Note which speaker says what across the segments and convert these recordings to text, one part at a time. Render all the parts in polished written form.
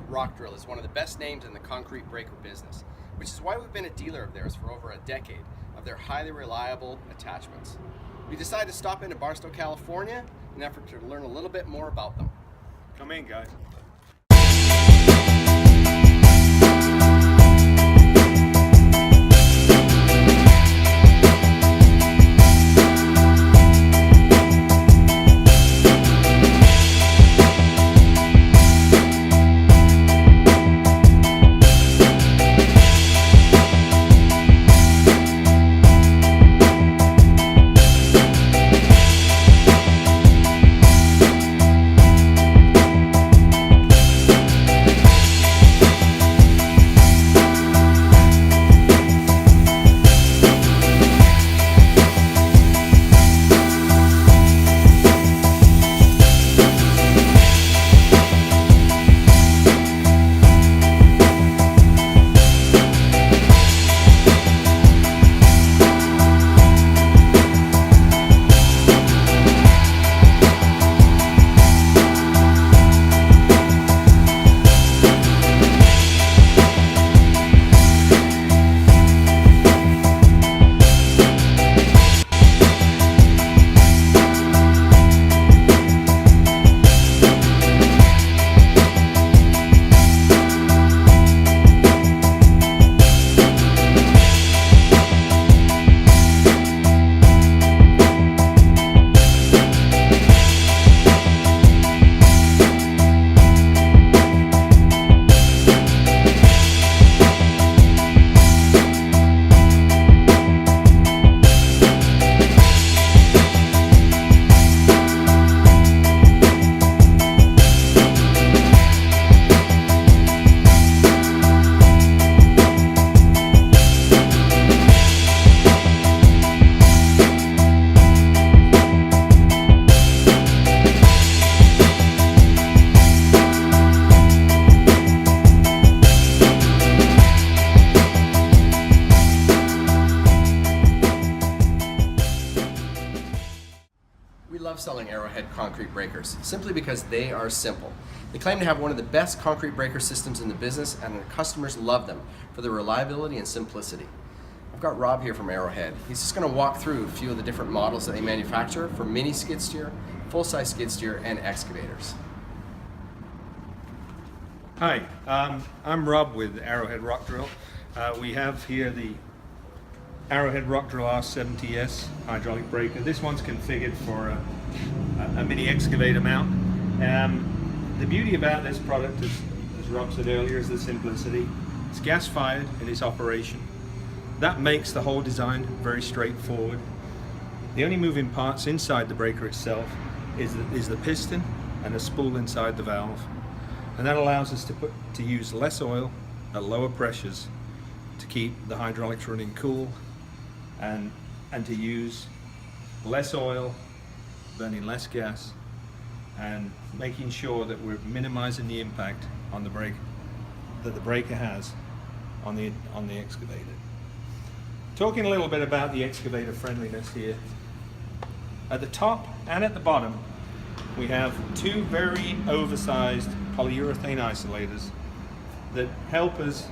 Speaker 1: Rock Drill is one of the best names in the concrete breaker business, which is why we've been a dealer of theirs for over a decade of their highly reliable attachments. We decided to stop into Barstow, California in an effort to learn a little bit more about them.
Speaker 2: Come in, guys.
Speaker 1: We love selling Arrowhead concrete breakers simply because they are simple. They claim to have one of the best concrete breaker systems in the business, and our customers love them for their reliability and simplicity. I've got Rob here from Arrowhead. He's just going to walk through a few of the different models that they manufacture for mini skid steer, full-size skid steer, and excavators.
Speaker 2: Hi, I'm Rob with Arrowhead Rock Drill. We have here the Arrowhead Rock Drill R70S hydraulic breaker. This one's configured for a mini excavator mount. The beauty about this product, as Rob said earlier, is the simplicity. It's gas fired in its operation. That makes the whole design very straightforward. The only moving parts inside the breaker itself is the piston and a spool inside the valve. And that allows us to use less oil at lower pressures to keep the hydraulics running cool, and to use less oil, burning less gas, and making sure that we're minimizing the impact on the brake that the breaker has on the excavator. Talking a little bit about the excavator friendliness here. At the top and at the bottom, we have two very oversized polyurethane isolators that help us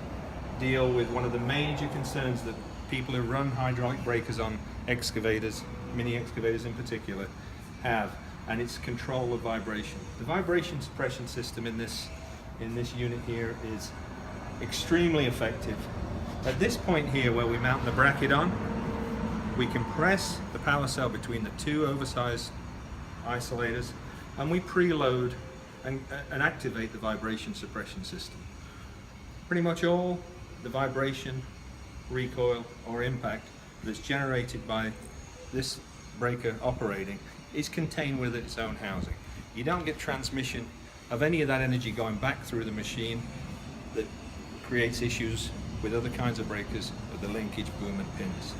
Speaker 2: deal with one of the major concerns that people who run hydraulic breakers on excavators, mini excavators in particular, have, and it's control of vibration. The vibration suppression system in this unit here is extremely effective. At this point here where we mount the bracket on, we compress the power cell between the two oversized isolators, and we preload and activate the vibration suppression system. Pretty much all the vibration, recoil, or impact that's generated by this breaker operating is contained within its own housing. You don't get transmission of any of that energy going back through the machine that creates issues with other kinds of breakers with the linkage, boom, and pins.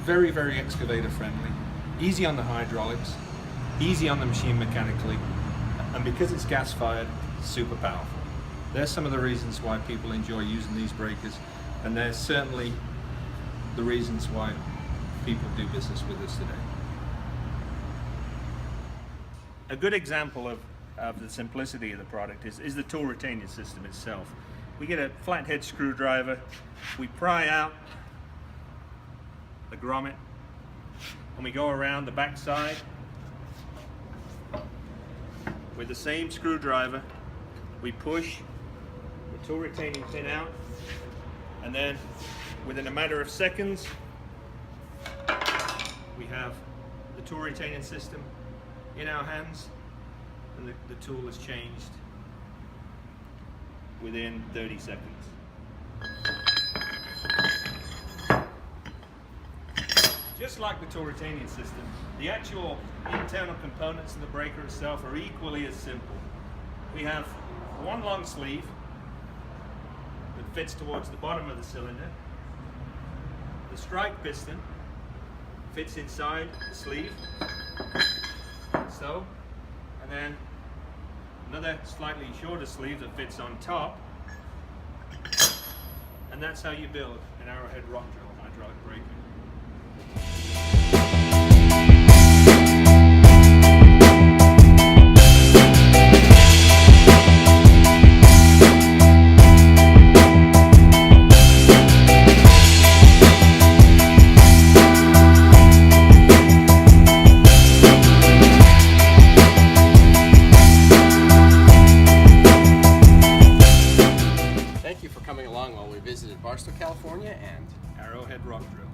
Speaker 2: Very, very excavator friendly, easy on the hydraulics, easy on the machine mechanically, and because it's gas fired, super powerful. There's some of the reasons why people enjoy using these breakers, and there's certainly the reasons why people do business with us today. A good example of of the simplicity of the product is the tool retaining system itself. We get a flathead screwdriver, we pry out the grommet, and we go around the back side with the same screwdriver. We push the tool retaining pin out, and then within a matter of seconds we have the tool retaining system in our hands, and the tool is changed within 30 seconds. Just like the tool retaining system, the actual internal components of the breaker itself are equally as simple. We have one long sleeve that fits towards the bottom of the cylinder. The strike piston fits inside the sleeve, so, and then another slightly shorter sleeve that fits on top, and that's how you build an Arrowhead rock drill hydraulic breaker.
Speaker 1: Thank you for coming along while we visited Barstow, California and
Speaker 2: Arrowhead rock drill.